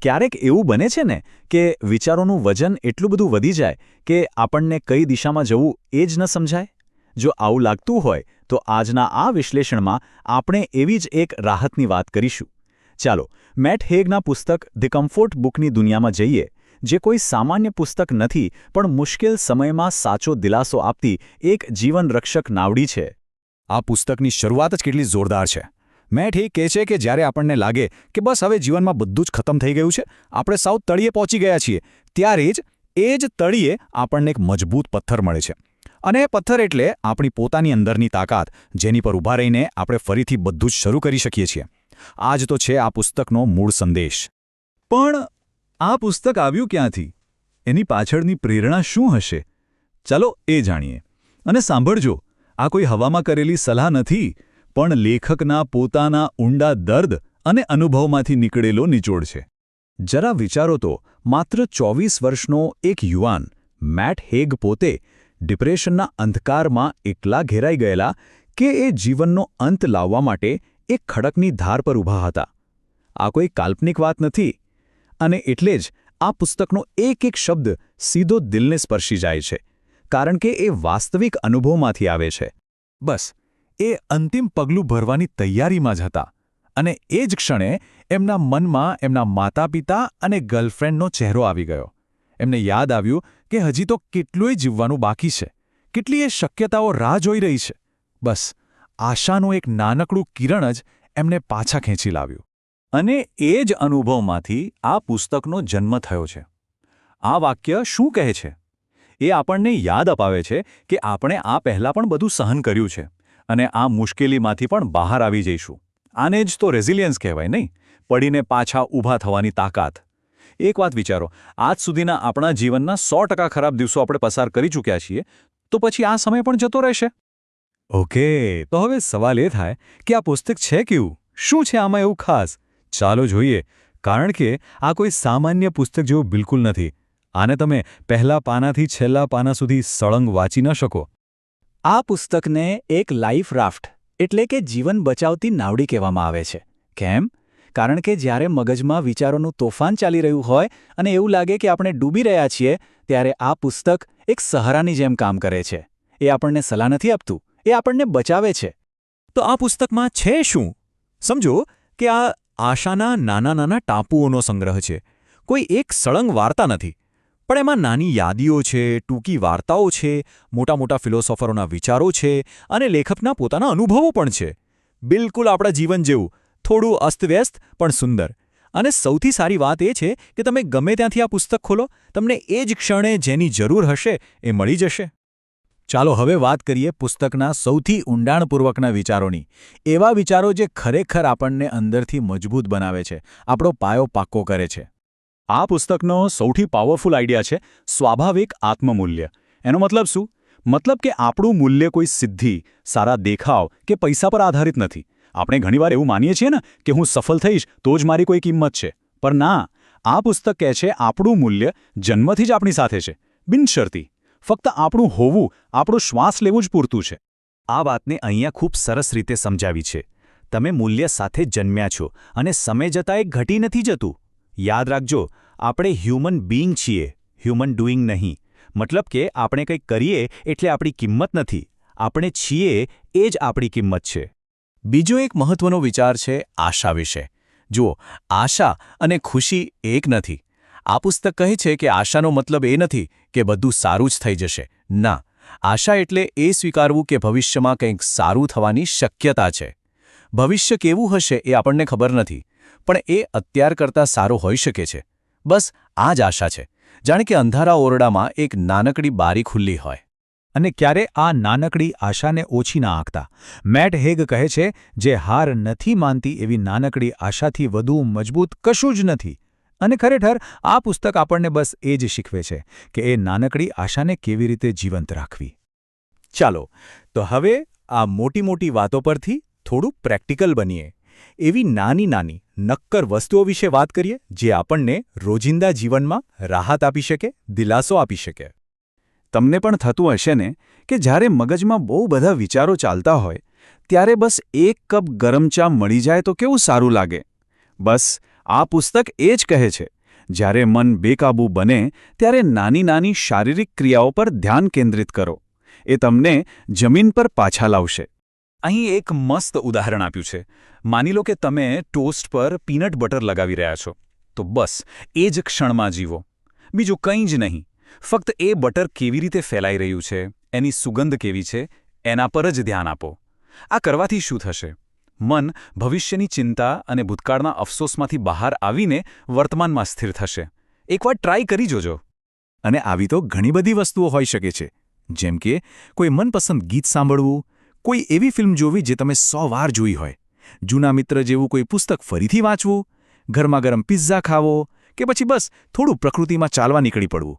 ક્યારેક એવું બને છે ને કે વિચારોનું વજન એટલું બધું વધી જાય કે આપણને કઈ દિશામાં જવું એ જ ન સમજાય. જો આવું લાગતું હોય તો આજના આ વિશ્લેષણમાં આપણે એવી જ એક રાહતની વાત કરીશું. ચાલો મેટ હેગના પુસ્તક ધ કમ્ફોર્ટ બુકની દુનિયામાં જઈએ, જે કોઈ સામાન્ય પુસ્તક નથી પણ મુશ્કેલ સમયમાં સાચો દિલાસો આપતી એક જીવનરક્ષક નાવડી છે. આ પુસ્તકની શરૂઆત જ કેટલી જોરદાર છે. મેટ હેગ કહે છે કે જ્યારે આપણને લાગે કે બસ હવે જીવનમાં બધું જ ખતમ થઈ ગયું છે, આપણે સાવ તળિયે પહોંચી ગયા છીએ, ત્યારે જ તળિયે આપણને એક મજબૂત પથ્થર મળે છે. અને એ પથ્થર એટલે આપણી પોતાની અંદરની તાકાત, જેની પર ઊભા રહીને આપણે ફરીથી બધું જ શરૂ કરી શકીએ છીએ. આ જ તો છે આ પુસ્તકનો મૂળ સંદેશ. પણ આ પુસ્તક આવ્યું ક્યાંથી? એની પાછળની પ્રેરણા શું હશે? ચાલો એ જાણીએ. અને સાંભળજો, આ કોઈ હવામાં કરેલી સલાહ નથી, પણ લેખકના પોતાના ઊંડા દર્દ અને અનુભવમાંથી નીકળેલો નિચોડ છે. જરા વિચારો તો, માત્ર 24 વર્ષનો એક યુવાન મેટ હેગ પોતે ડિપ્રેશનના અંધકારમાં એકલા ઘેરાઈ ગયેલા કે એ જીવનનો અંત લાવવા માટે એક ખડકની ધાર પર ઊભા હતા. આ કોઈ કાલ્પનિક વાત નથી. અને એટલે જ આ પુસ્તકનો એક એક શબ્દ સીધો દિલને સ્પર્શી જાય છે, કારણ કે એ વાસ્તવિક અનુભવમાંથી આવે છે. બસ એ અંતિમ પગલું ભરવાની તૈયારીમાં જ હતા, અને એ જ ક્ષણે એમના મનમાં એમના માતાપિતા અને ગર્લફ્રેન્ડનો ચહેરો આવી ગયો. એમને યાદ આવ્યું કે હજી તો કેટલુંય જીવવાનું બાકી છે, કેટલીય શક્યતાઓ રાહ જોઈ રહી છે. બસ આશાનું એક નાનકડું કિરણ જ એમને પાછા ખેંચી લાવ્યું. અને એ જ અનુભવમાંથી આ પુસ્તકનો જન્મ થયો છે. આ વાક્ય શું કહે છે? એ આપણને યાદ અપાવે છે કે આપણે આ પહેલાં પણ બધું સહન કર્યું છે, અને આ મુશ્કેલીમાંથી પણ બહાર આવી જઈશું. આને જ તો રેઝિલિયન્સ કહેવાય નહીં? પડીને પાછા ઊભા થવાની તાકાત. એક વાત વિચારો, આજ સુધીના આપણા જીવનના 100% ખરાબ દિવસો આપણે પસાર કરી ચૂક્યા છીએ, તો પછી આ સમય પણ જતો રહેશે? ઓકે, તો હવે સવાલ એ થાય કે આ પુસ્તક છે કેવું? શું છે આમાં એવું ખાસ? ચાલો જોઈએ. કારણ કે આ કોઈ સામાન્ય પુસ્તક જેવું બિલકુલ નથી. આને તમે પહેલા પાનાથી છેલ્લા પાના સુધી સળંગ વાંચી ન શકો. આ પુસ્તકને એક લાઈફ રાફ્ટ એટલે કે જીવન બચાવતી નાવડી કહેવામાં આવે છે. કેમ? કારણ કે જ્યારે મગજમાં વિચારોનું તોફાન ચાલી રહ્યું હોય અને એવું લાગે કે આપણે ડૂબી રહ્યા છીએ, ત્યારે આ પુસ્તક એક સહારાની જેમ કામ કરે છે. એ આપણને સલાહ નથી આપતું, એ આપણને બચાવે છે. તો આ પુસ્તકમાં છે શું? સમજો કે આ આશાના નાના નાના ટાપુઓનો સંગ્રહ છે. કોઈ એક સળંગ વાર્તા નથી, પણ એમાં નાની યાદીઓ છે, ટૂંકી વાર્તાઓ છે, મોટા મોટા ફિલોસોફરોના વિચારો છે, અને લેખકના પોતાના અનુભવો પણ છે. બિલકુલ આપણા જીવન જેવું, થોડું અસ્તવ્યસ્ત પણ સુંદર. અને સૌથી સારી વાત એ છે કે તમે ગમે ત્યાંથી આ પુસ્તક ખોલો, તમને એ જ ક્ષણે જેની જરૂર હશે એ મળી જશે. ચાલો હવે વાત કરીએ પુસ્તકના સૌથી ઊંડાણપૂર્વકના વિચારોની. એવા વિચારો જે ખરેખર આપણને અંદરથી મજબૂત બનાવે છે, આપણો પાયો પાક્કો કરે છે. આ પુસ્તકનો સૌથી પાવરફુલ આઈડિયા છે સ્વાભાવિક આત્મમૂલ્ય. એનો મતલબ શું? મતલબ કે આપણું મૂલ્ય કોઈ સિદ્ધિ, સારા દેખાવ કે પૈસા પર આધારિત નથી. આપણે ઘણીવાર એવું માનીએ છીએ ને કે હું સફળ થઈશ તો જ મારી કોઈ કિંમત છે. પણ ના, આ પુસ્તક કહે છે આપણું મૂલ્ય જન્મથી જ આપણી સાથે છે, બિનશરતી. ફક્ત આપણું હોવું, આપણો શ્વાસ લેવું જ પૂરતું છે. આ વાતને અહીંયા ખૂબ સરસ રીતે સમજાવી છે. તમે મૂલ્ય સાથે જન્મ્યા છો, અને સમય જતાં એ ઘટી નથી જતું. યાદ રાખજો, આપણે હ્યુમન બીઇંગ છીએ, હ્યુમન ડુઈંગ નહીં. મતલબ કે આપણે કંઈક કરીએ એટલે આપણી કિંમત નથી, આપણે છીએ એ જ આપણી કિંમત છે. બીજો એક મહત્વનો વિચાર છે આશા વિશે. જુઓ, આશા અને ખુશી એક નથી. આ પુસ્તક કહે છે કે આશાનો મતલબ એ નથી કે બધું સારું જ થઈ જશે. ના, આશા એટલે એ સ્વીકારવું કે ભવિષ્યમાં કંઈક સારું થવાની શક્યતા છે. ભવિષ્ય કેવું હશે એ આપણને ખબર નથી, પણ એ અત્યાર કરતાં સારું હોઈ શકે છે. બસ આ જ આશા છે. જાણે કે અંધારા ઓરડામાં એક નાનકડી બારી ખુલ્લી હોય. અને ક્યારે આ નાનકડી આશાને ઓછી ના આંકતા. મેટ હેગ કહે છે, જે હાર નથી માનતી એવી નાનકડી આશાથી વધુ મજબૂત કશું જ નથી. અને ખરેખર આ પુસ્તક આપણને બસ એ જ શીખવે છે કે એ નાનકડી આશાને કેવી રીતે જીવંત રાખવી. ચાલો, તો હવે આ મોટી મોટી વાતો પરથી થોડું પ્રેક્ટિકલ બનીએ. એવી નાની નાની નક્કર વસ્તુઓ વિશે વાત કરીએ જે આપણને રોજિંદા જીવનમાં રાહત આપી શકે, દિલાસો આપી શકે. તમને પણ થતું હશે ને કે જ્યારે મગજમાં બહુ બધા વિચારો ચાલતા હોય, ત્યારે બસ એક કપ ગરમ ચા મળી જાય તો કેવું સારું લાગે. બસ આ પુસ્તક એ જ કહે છે, જ્યારે મન બેકાબૂ બને ત્યારે નાની નાની શારીરિક ક્રિયાઓ પર ધ્યાન કેન્દ્રિત કરો. એ તમને જમીન પર પાછા લાવશે. અહીં એક મસ્ત ઉદાહરણ આપ્યું છે. માની લો કે તમે ટોસ્ટ પર પીનટ બટર લગાવી રહ્યા છો. તો બસ એ જ ક્ષણમાં જીવો. બીજું કંઈ જ નહીં. ફક્ત એ બટર કેવી રીતે ફેલાઈ રહ્યું છે, એની સુગંધ કેવી છે, એના પર જ ધ્યાન આપો. આ કરવાથી શું થશે? મન ભવિષ્યની ચિંતા અને ભૂતકાળના અફસોસમાંથી બહાર આવીને વર્તમાનમાં સ્થિર થશે. એકવાર ટ્રાય કરી જોજો. અને આવી તો ઘણી બધી વસ્તુઓ હોઈ શકે છે. જેમ કે કોઈ મનપસંદ ગીત સાંભળવું, કોઈ એવી ફિલ્મ જોવી જે તમે 100 વાર જોઈ હોય, જૂના મિત્ર જેવું કોઈ પુસ્તક ફરીથી વાંચવું, ગરમા ગરમ પિઝા ખાવો, કે પછી બસ થોડું પ્રકૃતિમાં ચાલવા નીકળી પડવું.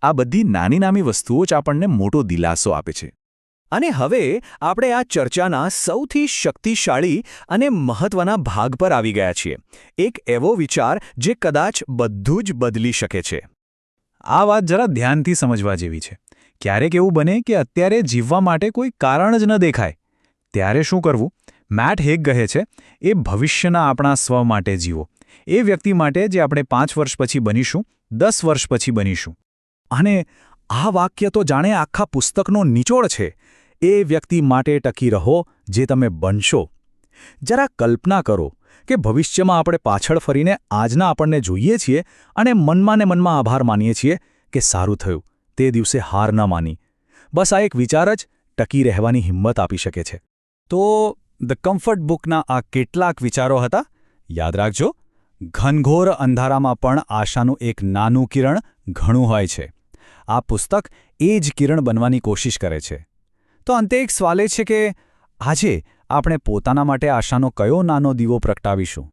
આ બધી નાની નાની વસ્તુઓ જ આપણને મોટો દિલાસો આપે છે. અને હવે આપણે આ ચર્ચાના સૌથી શક્તિશાળી અને મહત્વના ભાગ પર આવી ગયા છીએ. એક એવો વિચાર જે કદાચ બધું જ બદલી શકે છે. આ વાત જરા ધ્યાનથી સમજવા જેવી છે. ક્યારેક એવું બને કે અત્યારે જીવવા માટે કોઈ કારણ જ ન દેખાય. ત્યારે શું કરવું? મેટ હેગ કહે છે, એ ભવિષ્યના આપણા સ્વ માટે જીવો. એ વ્યક્તિ માટે જે આપણે 5 વર્ષ પછી બનીશું, 10 વર્ષ પછી બનીશું. અને આ વાક્ય તો જાણે આખા પુસ્તકનો નિચોડ છે. એ વ્યક્તિ માટે ટકી રહો જે તમે બનશો. જરા કલ્પના કરો કે ભવિષ્યમાં આપણે પાછળ ફરીને આજના આપણને જોઈએ છીએ અને મનમાં ને મનમાં આભાર માનીએ છીએ કે સારું થયું, તે દિવસે હાર ન માની. બસ આ એક વિચાર જ ટકી રહેવાની હિંમત આપી શકે છે. તો ધ કમ્ફર્ટ બુકના આ કેટલાક વિચારો હતા. યાદ રાખજો, ઘનઘોર અંધારામાં પણ આશાનું એક નાનું કિરણ ઘણું હોય છે. આ પુસ્તક એ જ કિરણ બનવાની કોશિશ કરે છે. તો અંતે એક સવાલ એ છે કે આજે આપણે પોતાના માટે આશાનો કયો નાનો દીવો પ્રગટાવીશું?